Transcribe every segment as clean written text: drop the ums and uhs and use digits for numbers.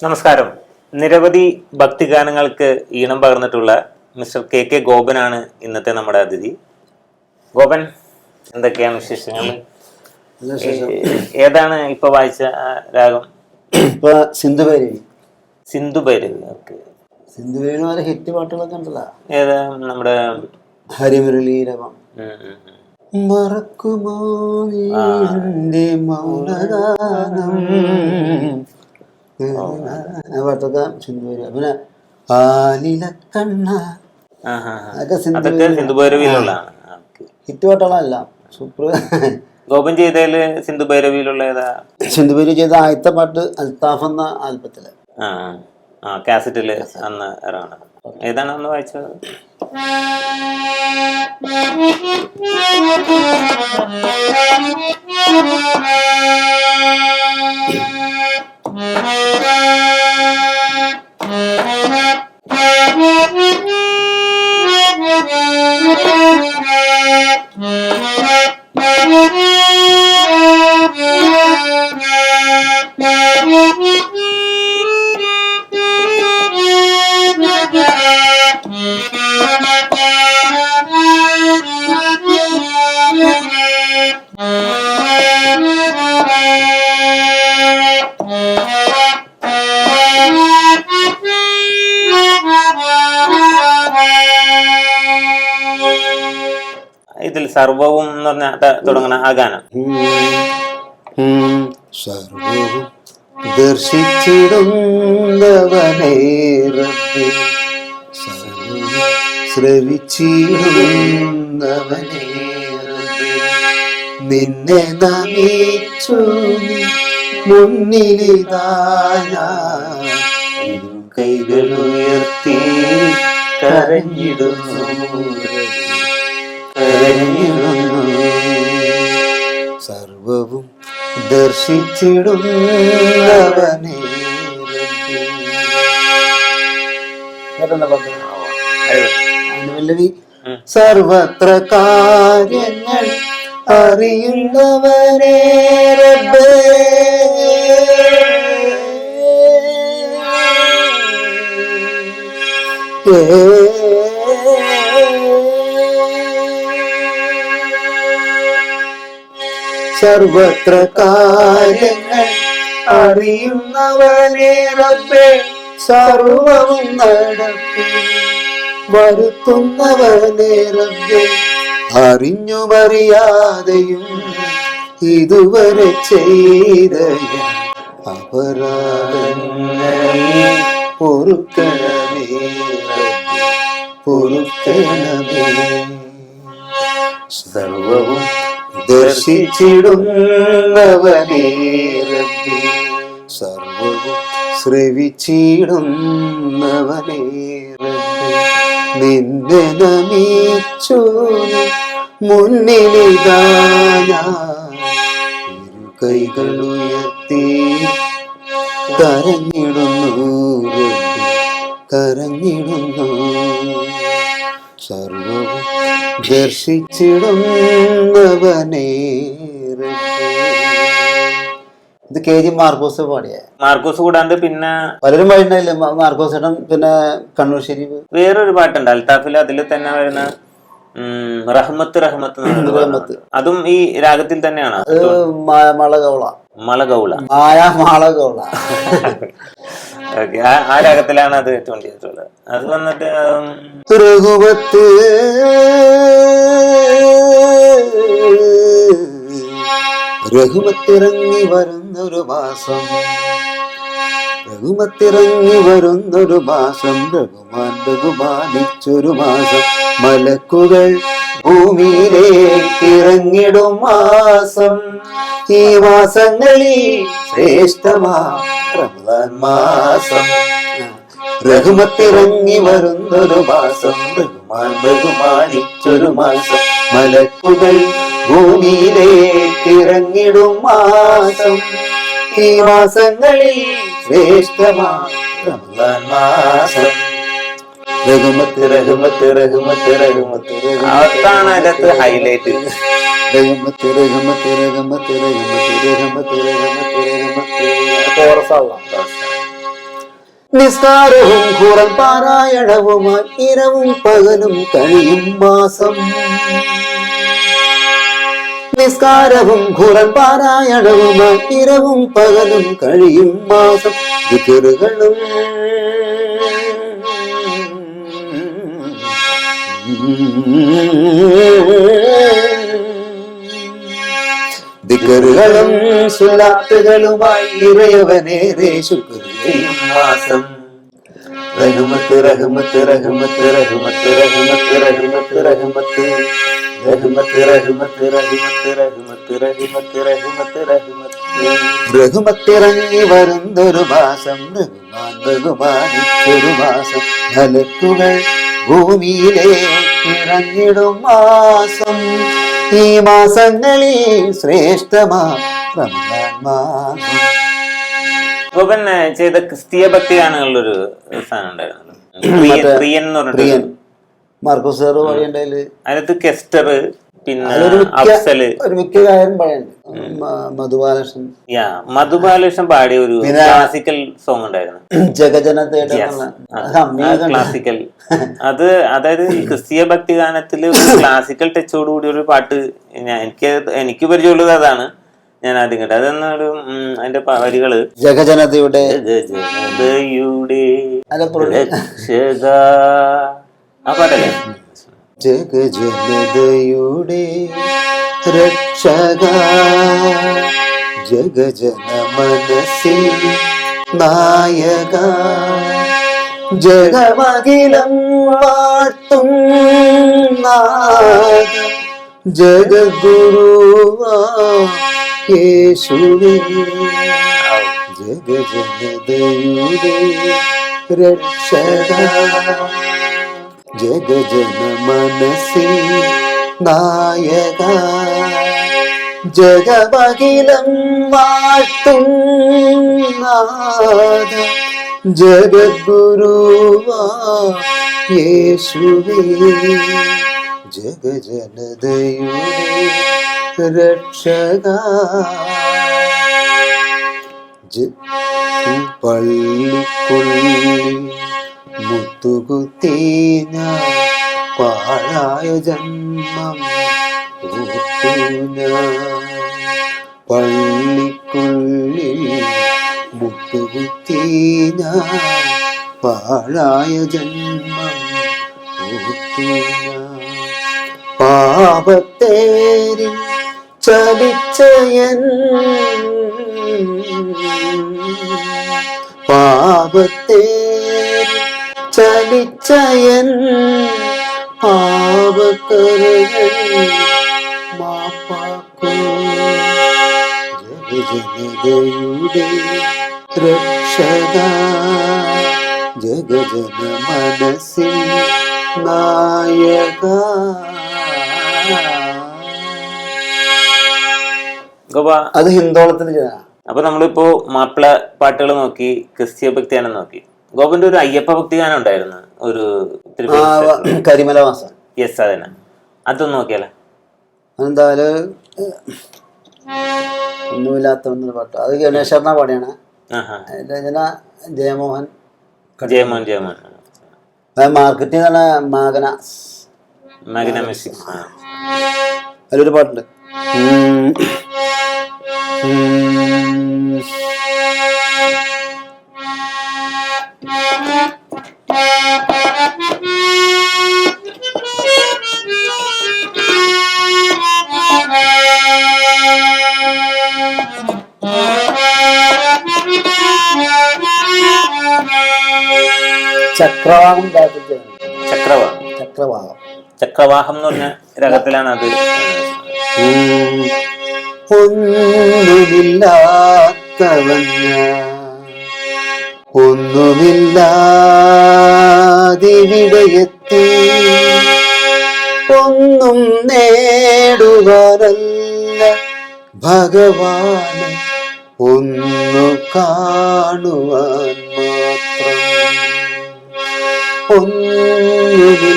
നമസ്കാരം. നിരവധി ഭക്തിഗാനങ്ങൾക്ക് ഈണം പകർന്നിട്ടുള്ള മിസ്റ്റർ കെ ഗോപനാണ് ഇന്നത്തെ നമ്മുടെ അതിഥി. ഗോപൻ, എന്തൊക്കെയാണ് വിശേഷങ്ങൾ? ഏതാണ് ഇപ്പൊ വായിച്ച രാഗം? ഇപ്പൊ സിന്ധുഭൈരവി. ഓക്കെ. സിന്ധുഭൈരവി പോലെ ഹിറ്റ് പാട്ടുകളൊക്കെ ഉണ്ടല്ലോ. ഏതാ? നമ്മുടെ ഹരിമുരളീരവം. മറക്കുമോ എന്റെ മൗനഗാനം, പാട്ടൊക്കെ സിന്ധുഭൈരവി. പിന്നെ ആലിലക്കണ്ണ, അതൊക്കെ സിന്ധുഭൈരവിയിലുള്ള ഹിറ്റ് പാട്ടുകളല്ല. സൂപ്പർ. ഗോപൻ ചെയ്തതില് സിന്ധുഭൈരവിയിലുള്ള ഏതാ? സിന്ധുഭൈരവി ചെയ്ത ആദ്യത്തെ പാട്ട് അൽത്താഫ് എന്ന ആൽബത്തില്, കാസറ്റില് അന്ന് ഇറങ്ങണം. ഏതാണ് അന്ന് വായിച്ചത്? ഇതിൽ സർവവും എന്ന് പറഞ്ഞ തുടങ്ങുന്ന ആ ഗാനം. സർവവും ദർശിച്ചിടുന്നവനേ റബ്ബേ, സർവവും ശ്രവിച്ചിടുന്നവനേ റബ്ബേ, നിന്നെ നമിച്ചു മുന്നിലിതാ ഞാൻ കൈകൾ ഉയർത്തി കരഞ്ഞിടുന്നു, സർവവും ദർശിച്ചിടുന്നവനേ. സർവത്ര കാര്യങ്ങൾ അറിയുന്നവനേ റബ്ബേ, സർവത്ര കാര്യങ്ങൾ അറിയുന്നവനേ റബ്ബേ, സർവവും നടത്തി വരുത്തുന്നവനേ റബ്ബേ, അറിഞ്ഞുമറിയാതെയും ഇതുവരെ ചെയ്ത അപരാധങ്ങളെ പൊറുക്കണമേ റബ്ബേ, പൊറുക്കണമേ. സർവവും ദർശിച്ചിടുന്നവനേ റബ്ബേ, സർവവും ശ്രവിച്ചിടുന്നവനേ റബ്ബേ, നിന്നെ നമിച്ചു മുന്നിലിതാ ഞാൻ ഇരു കൈകൾ ഉയർത്തി കരഞ്ഞിടുന്നു റബ്ബേ, കരഞ്ഞിടുന്നു. സർവവും ദർശിച്ചിടുന്നവനേ റബ്ബേ. ഇത് KG മാർക്കോസ് പാടിയ. മാർക്കോസ് കൂടാണ്ട് പിന്നെ പലരും പാടിണ്ടായില്ലേ? മാർക്കോസ് ഏട്ടൻ, പിന്നെ കണ്ണൂർ ഷെരീഫ്. വേറൊരു പാട്ടുണ്ട് അൽത്താഫിൽ, അതിൽ തന്നെ വരുന്ന റഹ്മത്ത് റഹ്മത്ത്, അതും ഈ രാഗത്തിൽ തന്നെയാണ്. മാളഗൗള. ആ രാഗത്തിലാണ് അത് ട്യൂൺ ചെയ്തിട്ടുള്ളത്. അത് വന്നിട്ട് രഘുപത്ത് രഘുമത്തിറങ്ങി വരുന്നൊരു മാസം, രഘുമത്തിറങ്ങി വരുന്നൊരു മാസം, രഘുമാൻ ബഹുമാനിച്ചൊരു മാസം, മലക്കുകൾ ഭൂമിയിലേക്ക് ഇറങ്ങിടും മാസം, ഈ മാസങ്ങളിൽ ശ്രേഷ്ഠമാ റമദാൻ മാസം. രഘുമത്തിറങ്ങി വരുന്നൊരു മാസം, റഹ്മാൻ ബഹുമാനിച്ചൊരു മാസം, മലക്കുകൾ ഭൂമിയിലേക്ക് ഇറങ്ങിടും മാസം, ഈ മാസങ്ങളിൽ ശ്രേഷ്ഠമാ റമദാൻ മാസം. രഘുമത്ത് രഘുമത്ത് രഘുമത്ത് രഘുമത്ത് അതാണ് അതിനകത്ത് ഹൈലൈറ്റ്. രഘുമത്ത് രഘുമത്ത് രഘുമത്ത് രഘുമത്ത് രഘുമത്ത് രഘുമത്ത് രഘുമത്ത് കോറസാവാം. നിസ്കാരവും ഖുർആൻ പാരായണവുമായി ഇരവും പകലും കഴിയും മാസം. നിസ്കാരവും ഖുർആൻ പാരായണവുമായി ഇരവും പകലും കഴിയും മാസം. ദിക്റുകളും ദിക്റുകളും സ്വലാത്തുകളുമായി ഇറയവനേറെ ശുക്ർ ചെയ്യും മാസം. റഹ്മത്ത് റഹ്മത്ത് റഹ്മത്ത് റഹ്മത്ത് റഹ്മത്ത് റഹ്മത്ത് റഹ്മത്ത് റഹ്മത്ത് റഹ്മത്ത് റഹ്മത്ത് റഹ്മത്ത് റഹ്മത്ത് റഹ്മത്ത് റഹ്മത്ത് റഹ്മത്തിറങ്ങി വരുന്നൊരു മാസം. റഹ്മാൻ ബഹുമാനിച്ചൊരു മാസം. മലക്കുകൾ ഭൂമിയിലേക്ക് ഇറങ്ങിടും മാസം. ഈ മാസങ്ങളിൽ ശ്രേഷ്ഠമാ റമദാൻ മാസം. ഗോപൻ ചെയ്ത ക്രിസ്തീയ ഭക്തി ഗാനങ്ങളിലൊരു സാധനം ഉണ്ടായിരുന്നു, പ്രിയൻ എന്ന് പറഞ്ഞിട്ട്. മാർക്കോസ് സാർ വഴിയുണ്ടായാല് അതിനകത്ത് കെസ്റ്റർ, പിന്നെ അഫ്സല്, ഒരു മിക്ക ഗായകൻ പഴയുണ്ട്. മധുബാലകൃഷ്ണൻ മധുബാലകൃഷ്ണൻ പാടിയ ഒരു ക്ലാസിക്കൽ സോങ് ഉണ്ടായിരുന്നു, ക്ലാസിക്കൽ. അത് അതായത് ഈ ക്രിസ്തീയ ഭക്തി ഗാനത്തില് ക്ലാസിക്കൽ ടച്ചോട് കൂടി ഒരു പാട്ട് എനിക്ക് പരിചയമുള്ളത് അതാണ്. ഞാൻ ആദ്യം കേട്ടത്. അതൊന്നൊരു അതിന്റെ വരികള് ജഗജനതയുടെ ആ പാട്ടല്ലേ? ജഗജനതയുടെ രക്ഷക ജഗജന മനസ്സിൽ നായക ജഗമഖിലം വാഴ്ത്തും നാഥ ജഗദ്ഗുരുവാ യേശുവേ. ജഗജനതയുടെ രക്ഷക ജഗജന മനസ്സിൽ നായക ജഗമഖിലം വാഴ്ത്തും നാഥ ജഗദ്ഗുരുവാ യേശുവേ. ജഗജനതയുടെ രക്ഷക പള്ളിക്കുള്ളിൽ മുത്തുകുത്തി ഞാൻ പാഴായ ജന്മം ഓർത്തു ഞാൻ. പള്ളിക്കുള്ളിൽ മുത്തുകുത്തി ഞാൻ പാഴായ ജന്മം ഓർത്തു ഞാൻ. പാപത്തേരിൽ ചലിച്ചയൻ പാപത്തേരിൽ ചലിച്ചയൻ പാപക്കരകൾ മാപ്പാക്കൂ. ജഗജനതയുടെ രക്ഷക ജഗജന മനസ്സിൽ നായക. അത് ഹിന്ദോളത്തിന്. അപ്പൊ നമ്മളിപ്പോ മാപ്പിള പാട്ടുകൾ നോക്കി, ക്രിസ്തീയ ഭക്തിഗാനം നോക്കി. ഗോപന്റെ ഒരു അയ്യപ്പ ഭക്തിഗാനം ഉണ്ടായിരുന്നു, ഒരു കരിമല മാസം. യെസ്, അതന്നെ. അതൊന്നും നോക്കിയാലോ? എന്തായാലും ഒന്നുമില്ലാത്ത പാട്ട്. അത് ഗണേശർണ പാടിയാണ്. രചന ജയമോഹൻ. മാർക്കറ്റിൽ തന്നെ മാഗന മ്യൂസിക്. അതിലൊരു പാട്ടുണ്ട്. ചക്രവാഹം ചക്രവാഹം എന്ന് പറഞ്ഞ രാഗത്തിലാണ് അത്. ഒന്നുമില്ലാതിവിടെയെത്തി ഒന്നും നേടുവാനല്ല ഭഗവാനെ ഒന്നു കാണുവാൻ മാത്രം. ഒന്നുമില്ലാത്തവൻ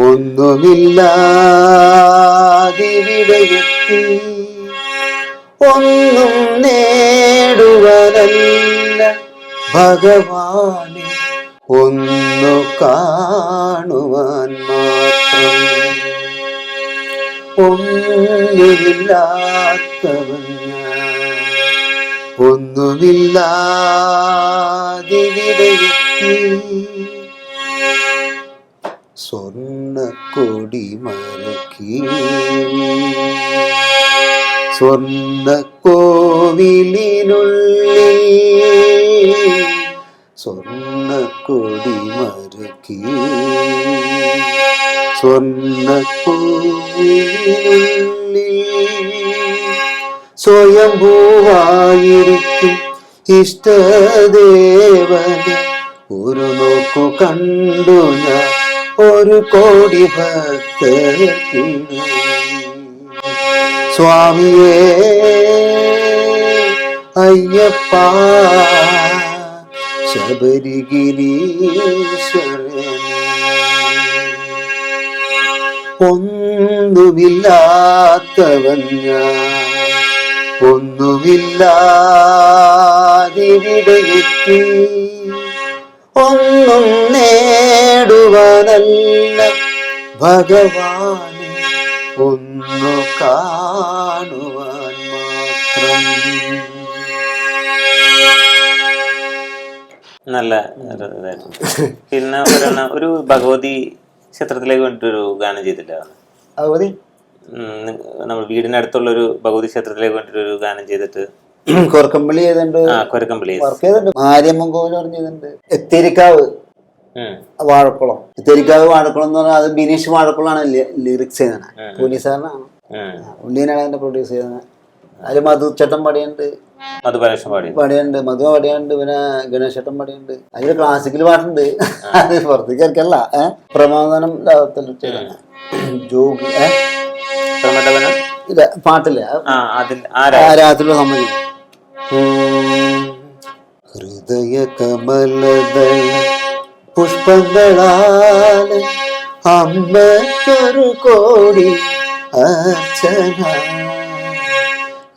ഒന്നുമില്ലാതിവിടെയെത്തി ഒന്നും നേടുവാനല്ല ഭഗവാനെ ഒന്നു കാണുവാൻ മാത്രം. ഒന്നുമില്ലാത്തവൻ ഞാൻ, ഒന്നുമില്ലാതിവിടെയെത്തി. സ്വർണ്ണക്കൊടി മരക്കി സ്വർണ്ണക്കോവിലിനുള്ളിൽ, സ്വർണ്ണക്കൊടി മരക്കി സ്വർണ്ണക്കോവിലിനുള്ളിൽ സ്വയംഭൂവായിരിക്കും ഇഷ്ടദേവനെ ഒരു നോക്കു കണ്ടു ഞാൻ ഒരു കോടി ഭക്തർക്കിടയിൽ. സ്വാമിയേ അയ്യപ്പ ശബരിഗിരീശ്വരനേ, ഒന്നുമില്ലാത്തവൻ ഞാൻ, ഒന്നുമില്ലാതിവിടെയെത്തി. ഒന്നും നേടുവാനല്ല ഭഗവാനെ ഒന്നു കാണുവാൻ മാത്രം. നല്ല ഒരു ഇതായിരുന്നു. പിന്നെ ഒരു ഭഗവതി ക്ഷേത്രത്തിലേക്ക് വേണ്ടിട്ടൊരു ഗാനം ചെയ്തില്ല? ഭഗവതി നമ്മൾ വീടിനടുത്തുള്ള ഒരു ഭഗവതി ക്ഷേത്രത്തിലേക്ക് വേണ്ടിട്ടൊരു ഗാനം ചെയ്തിട്ട് കൊരക്കമ്പള്ളി ചെയ്തിട്ടുണ്ട്. കൊരക്കമ്പള്ളി വർക്ക് ചെയ്തിട്ടുണ്ട്. മാരിയമ്മൻ കോവിൽ പറഞ്ഞിട്ടുണ്ട്. എത്തിരിക്കാവ് വാഴക്കുളം. എത്തിരിക്കാവ് വാഴക്കുളം എന്ന് പറഞ്ഞാൽ അത് ബിനീഷ് വാഴക്കുളമാണ് ലിറിക്സ് ചെയ്യുന്നത്. പോലീസുകാരനാണ്. പുള്ളിനാണ് അതിന്റെ പ്രൊഡ്യൂസ് ചെയ്യുന്നത്. അതിൽ മധുചേട്ടൻ പടിയുണ്ട്, പടിയുണ്ട്, മധു പടിയുണ്ട്, പിന്നെ ഗണേശ് ചേട്ടൻ പടിയുണ്ട്. അതിൽ ക്ലാസിക്കൽ പാട്ടുണ്ട്. അത് പുറത്തേക്ക് ഇറക്കല്ല. പ്രമോദനം ചെയ്താണ് ജോഗി പാട്ടില്ലേ രാത്രിയുള്ള സംബന്ധിച്ച്. ഹൃദയ കമലദള പുഷ്പങ്ങളാൽ അമ്മയ്ക്കൊരു കോടി അർച്ചന.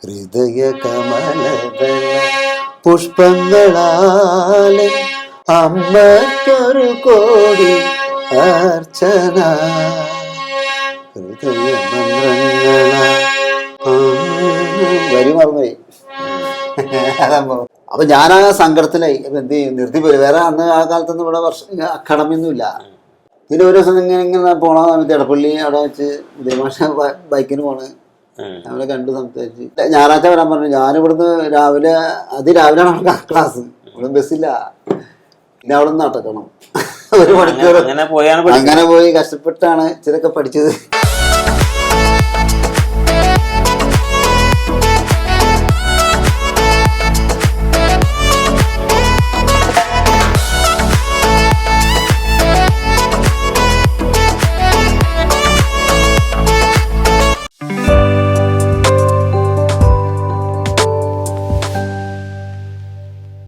ഹൃദയ കമലദള പുഷ്പങ്ങളാൽ അമ്മയ്ക്കൊരു കോടി അർച്ചന. ഹൃദയ മന്ത്രങ്ങളാ വരി മറന്നുപോയി. അപ്പൊ ഞാൻ ആ സങ്കടത്തിലായി. എന്ത് ചെയ്യും, നിർത്തിപ്പോയി. വേറെ അന്ന് ആ കാലത്തൊന്നും ഇവിടെ അക്കാഡമിയൊന്നും ഇല്ല. പിന്നെ ഒരു ദിവസം ഇങ്ങനെ പോണ സമയത്ത് എടപ്പള്ളി അവിടെ വെച്ച് ഉദയമാഷ ബൈക്കിന് പോണ്. ഞങ്ങളെ കണ്ടു, സംസാരിച്ച്. ഞായറാഴ്ച വരാൻ പറഞ്ഞു. ഞാനിവിടുന്ന് രാവിലെ അതിരാവിലെയാണ് ക്ലാസ്. ഇവിടെ ബസ്സില്ല. പിന്നെ അവിടെ നിന്ന് നടക്കണം 1 മണിക്കൂർ. അങ്ങനെ പോയി കഷ്ടപ്പെട്ടാണ് ഇച്ചിരൊക്കെ പഠിച്ചത്.